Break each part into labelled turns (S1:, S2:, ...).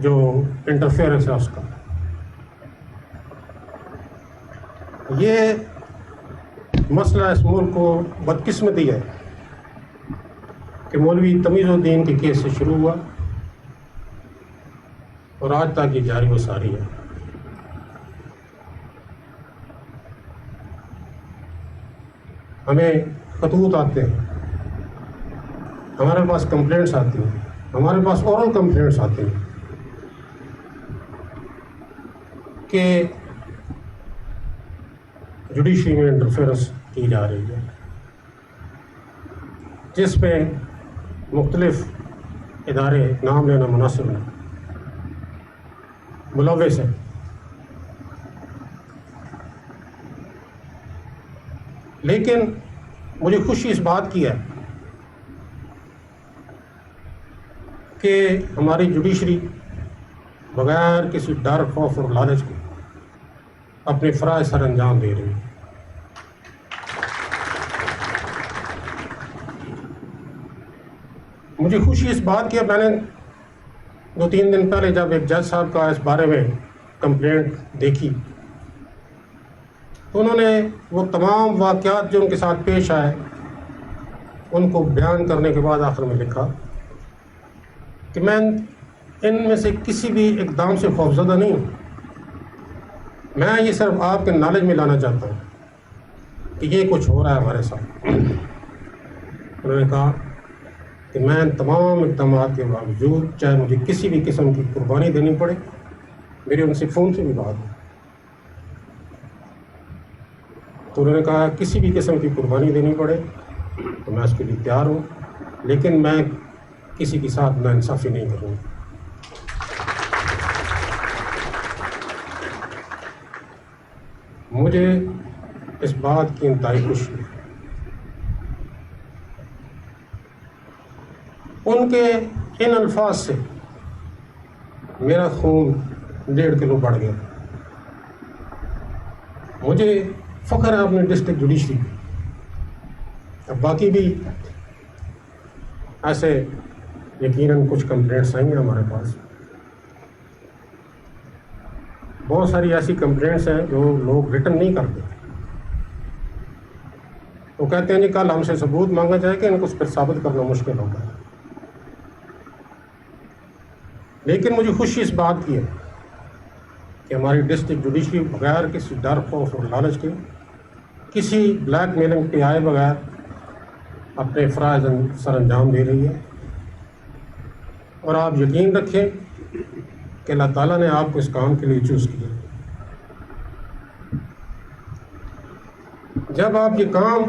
S1: جو انٹرفیئرنس ہے اس کا. یہ مسئلہ اس ملک کو بدقسمتی ہے کہ مولوی تمیز الدین کے کیس سے شروع ہوا اور آج تک یہ جاری و ساری ہے. ہمیں خطوط آتے ہیں، ہمارے پاس کمپلینٹس آتی ہیں، ہمارے پاس اورل کمپلینٹس آتی ہیں کہ جوڈیشری میں انٹرفیئرنس کی جا رہی ہے، جس میں مختلف ادارے نام لینا مناسب نہیں ملوث ہیں. لیکن مجھے خوشی اس بات کی ہے کہ ہماری جوڈیشری بغیر کسی ڈر، خوف اور لالچ کے اپنے فرائض سر انجام دے رہی ہے. مجھے خوشی اس بات کی ہے، میں نے 2-3 دن پہلے جب ایک جج صاحب کا اس بارے میں کمپلینٹ دیکھی تو انہوں نے وہ تمام واقعات جو ان کے ساتھ پیش آئے ان کو بیان کرنے کے بعد آخر میں لکھا کہ میں ان میں سے کسی بھی اقدام سے خوفزدہ نہیں ہوں، میں یہ صرف آپ کے نالج میں لانا چاہتا ہوں کہ یہ کچھ ہو رہا ہے ہمارے ساتھ. انہوں نے کہا کہ میں ان تمام اقدامات کے باوجود چاہے مجھے کسی بھی قسم کی قربانی دینی پڑے، میری ان سے فون سے بھی بات ہوئی تو انہوں نے کہا کسی بھی قسم کی قربانی دینی پڑے تو میں اس کے لیے تیار ہوں، لیکن میں کسی کے ساتھ ناانصافی نہیں کروں. مجھے اس بات کی انتہائی خوشی ہے. ان کے ان الفاظ سے میرا خون 1.5 کلو بڑھ گیا. مجھے فخر ہے اپنے ڈسٹرکٹ جوڈیشری پہ. اب باقی بھی ایسے یقیناً کچھ کمپلینٹس آئی ہیں ہمارے پاس. بہت ساری ایسی کمپلینٹس ہیں جو لوگ ریٹن نہیں کرتے. وہ کہتے ہیں جی کل ہم سے ثبوت مانگا جائے کہ ان کو اس پر ثابت کرنا مشکل ہوگا. لیکن مجھے خوشی اس بات کی ہے کہ ہماری ڈسٹرکٹ جوڈیشری بغیر کسی ڈر، خوف اور لالچ کے، کسی بلیک میلنگ کے آئے بغیر اپنے فرائض سر انجام دے رہی ہے. اور آپ یقین رکھیں کہ اللہ تعالیٰ نے آپ کو اس کام کے لیے چوز کیا. جب آپ یہ کام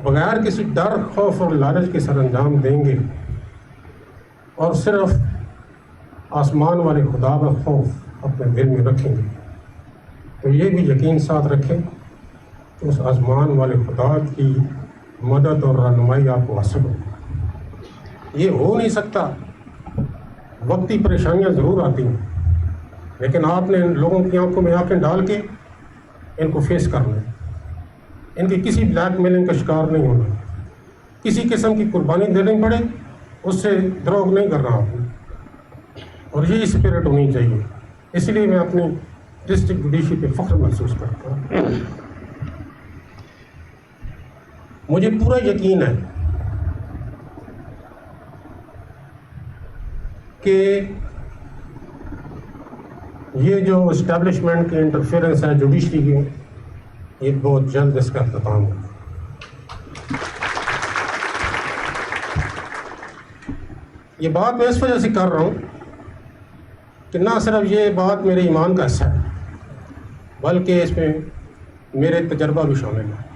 S1: بغیر کسی ڈر، خوف اور لالچ کے سر انجام دیں گے اور صرف آسمان والے خدا کا خوف اپنے دل میں رکھیں گے تو یہ بھی یقین ساتھ رکھیں کہ اس آسمان والے خدا کی مدد اور رہنمائی آپ کو حاصل ہو. یہ ہو نہیں سکتا. وقتی پریشانیاں ضرور آتی ہیں لیکن آپ نے ان لوگوں کی آنکھوں میں آنکھیں ڈال کے ان کو فیس کرنا ہے. ان کی کسی بلیک میلنگ کا شکار نہیں ہونا. کسی قسم کی قربانی دینی پڑے اس سے دروغ نہیں کرنا آپ نے. اور یہی اسپرٹ ہونی چاہیے. اس لیے میں اپنی ڈسٹرکٹ جوڈیشری پہ فخر محسوس کرتا ہوں. مجھے پورا یقین ہے کہ یہ جو اسٹیبلشمنٹ کے انٹرفیئرنس ہے جوڈیشری کی، یہ بہت جلد اس کا اختتام ہوگا. یہ بات میں اس وجہ سے کر رہا ہوں کہ نہ صرف یہ بات میرے ایمان کا حصہ ہے بلکہ اس میں میرے تجربہ بھی شامل ہے.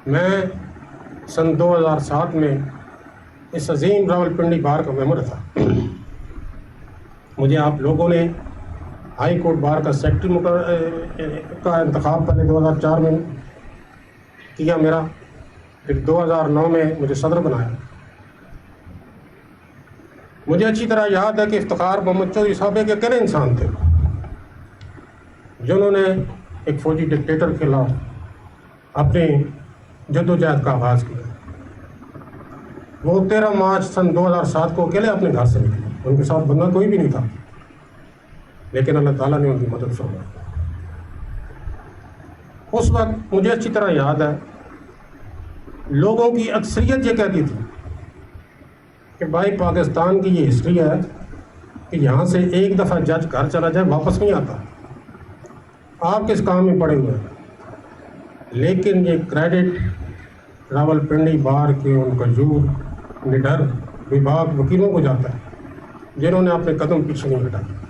S1: میں سن 2007 میں اس عظیم راولپنڈی بار کا ممبر تھا. مجھے آپ لوگوں نے ہائی کورٹ بار کا سیکرٹری کا انتخاب پہلے 2004 میں کیا میرا، پھر 2009 میں مجھے صدر بنایا. مجھے اچھی طرح یاد ہے کہ افتخار محمد چودھری صاحب ایک اکیلے انسان تھے جنہوں نے ایک فوجی ڈکٹیٹر کے خلاف اپنی جدوجہد کا آغاز کیا. وہ 13 مارچ سن 2007 کو اکیلے اپنے گھر سے نکلے، ان کے ساتھ بندہ کوئی بھی نہیں تھا، لیکن اللہ تعالیٰ نے ان کی مدد فرمائی۔ اس وقت مجھے اچھی طرح یاد ہے، لوگوں کی اکثریت یہ کہتی تھی کہ بھائی پاکستان کی یہ ہسٹری ہے کہ یہاں سے ایک دفعہ جج گھر چلا جائے واپس نہیں آتا، آپ کس کام میں پڑے ہوئے ہیں۔ لیکن یہ کریڈٹ راولپنڈی بار کے ان کجور نڈر وباگ وکیلوں کو جاتا ہے جنہوں نے اپنے قدم پیچھے نہیں ہٹائے۔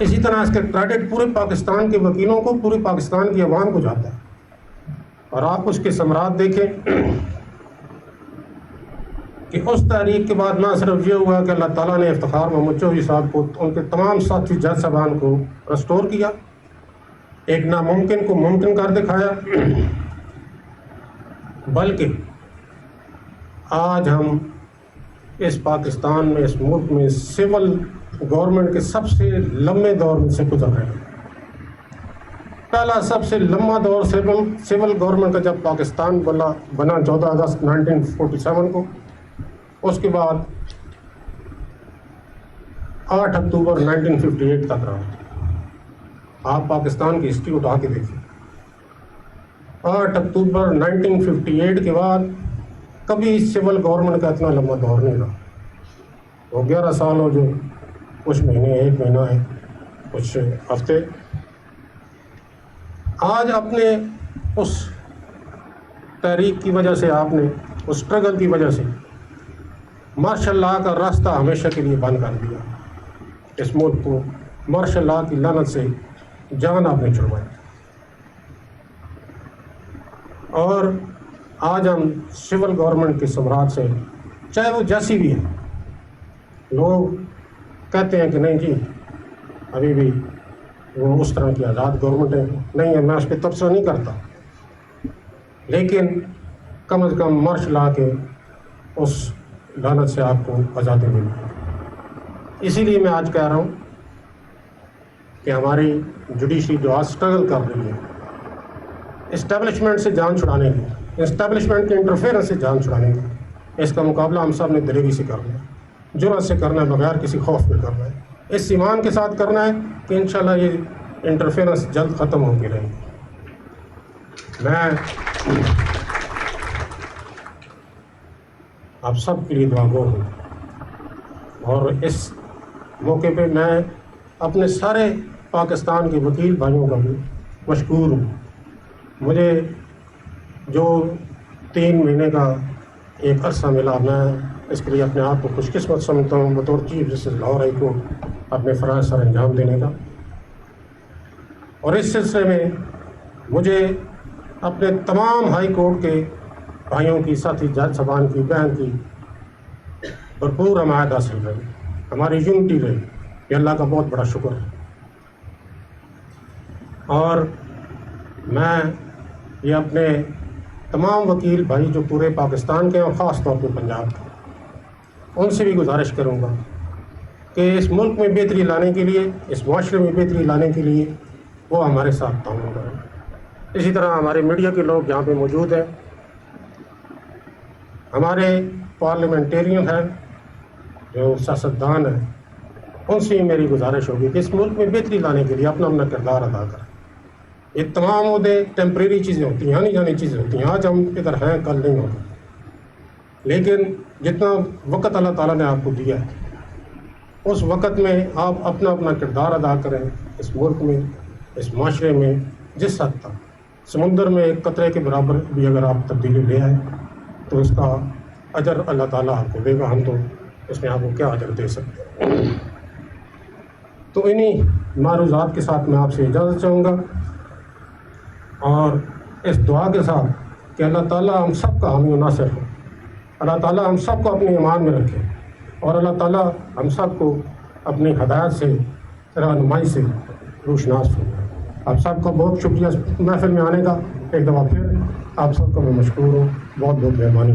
S1: اسی طرح اس کا کریڈٹ پورے پاکستان کے وکیلوں کو، پورے پاکستان کی عوام کو جاتا ہے۔ اور آپ اس کے ثمرات دیکھیں کہ اس تحریک کے بعد نہ صرف یہ ہوا کہ اللہ تعالیٰ نے افتخار محمد چودھری صاحب کو، ان کے تمام ساتھی جج صاحبان کو ریسٹور کیا، ایک ناممکن کو ممکن کر دکھایا، بلکہ آج ہم اس پاکستان میں، اس ملک میں سول گورنمنٹ کے سب سے لمبے دور میں سے گزر رہے ہیں۔ پہلا سب سے لمبا دور سول گورنمنٹ کا جب پاکستان بنا 14 اگست 1947 کو، اس کے بعد 8 اکتوبر 1958 تک رہا۔ آپ پاکستان کی ہسٹری اٹھا کے دیکھیں، 8 اکتوبر 1958 کے بعد کبھی سول گورنمنٹ کا اتنا لمبا دور نہیں رہا۔ وہ 11 سال ہو جو کچھ مہینے، 1 مہینہ ہے، کچھ ہفتے۔ آج اپنے اس تحریک کی وجہ سے، آپ نے اس اسٹرگل کی وجہ سے مارشل لاء کا راستہ ہمیشہ کے لیے بند کر دیا۔ اس ملک کو مارشل لاء کی لعنت سے جان آپ نے چھڑوائی، اور آج ہم سول گورنمنٹ کے ثمرات سے، چاہے وہ جیسی بھی ہے، لوگ کہتے ہیں کہ نہیں جی ابھی بھی وہ اس طرح کی آزاد گورنمنٹ ہے، نہیں ہے، میں اس پہ تبصرہ نہیں کرتا، لیکن کم از کم مارشل لاء کے اس لعنت سے آپ کو آزادی ملی۔ اسی لیے میں آج کہہ رہا ہوں کہ ہماری جوڈیشری جو آج اسٹرگل کر رہی ہے اسٹیبلشمنٹ سے جان چھڑانے کی، اسٹیبلشمنٹ کے انٹرفیئرنس سے جان چھڑانے کی، اس کا مقابلہ ہم سب نے دلیری سے کرنا ہے، جرأت سے کرنا ہے، بغیر کسی خوف میں کرنا ہے، اس ایمان کے ساتھ کرنا ہے کہ انشاءاللہ یہ انٹرفیئرنس جلد ختم ہو کے رہے گی۔ میں آپ سب کے لیے دعا گو ہوں، اور اس موقع پہ میں اپنے سارے پاکستان کے وکیل بھائیوں کا بھی مشکور ہوں۔ مجھے جو 3 مہینے کا ایک عرصہ ملا، میں اس کے لیے اپنے آپ کو خوش قسمت سمجھتا ہوں بطور chief justice Lahore high court اپنے فرائض سر انجام دینے کا۔ اور اس سلسلے میں مجھے اپنے تمام ہائی کورٹ کے بھائیوں کی، ساتھی جج صاحبان کی، بہن کی بھرپور حمایت حاصل رہی، ہماری یونٹی رہی، یہ اللہ کا بہت بڑا شکر ہے۔ اور میں یہ اپنے تمام وکیل بھائی جو پورے پاکستان کے ہیں اور خاص طور پہ پنجاب کے، ان سے بھی گزارش کروں گا کہ اس ملک میں بہتری لانے کے لیے، اس معاشرے میں بہتری لانے کے لیے وہ ہمارے ساتھ تعاون کریں۔ اسی طرح ہمارے میڈیا کے لوگ یہاں پہ موجود ہیں، ہمارے پارلیمنٹیرین ہیں، جو سیاستدان ہیں، ان سے ہی میری گزارش ہوگی کہ اس ملک میں بہتری لانے کے لیے اپنا اپنا کردار ادا کریں۔ یہ تمام عہدے ٹیمپریری چیزیں ہوتی ہیں، آنی جانی چیزیں ہوتی ہیں، آج ہم ادھر ہیں کل نہیں ہوگا، لیکن جتنا وقت اللہ تعالیٰ نے آپ کو دیا ہے اس وقت میں آپ اپنا اپنا کردار ادا کریں اس ملک میں، اس معاشرے میں، جس حد تک سمندر میں ایک قطرے کے برابر بھی اگر آپ تبدیلی لے آئیں تو اس کا اجر اللہ تعالیٰ آپ کو دے گا، ہم تو اس میں آپ کو کیا اجر دے سکتے ہیں۔ تو انہی معروضات کے ساتھ میں آپ سے اجازت چاہوں گا، اور اس دعا کے ساتھ کہ اللہ تعالیٰ ہم سب کا حامی و ناصر ہو، اللہ تعالیٰ ہم سب کو اپنے ایمان میں رکھے، اور اللہ تعالیٰ ہم سب کو اپنی ہدایت سے، رہنمائی سے روشناس ہو۔ آپ سب کا بہت شکریہ محفل میں آنے کا، ایک دفعہ پھر آپ سب کا میں مشکور ہوں، بہت بہت مہربانی۔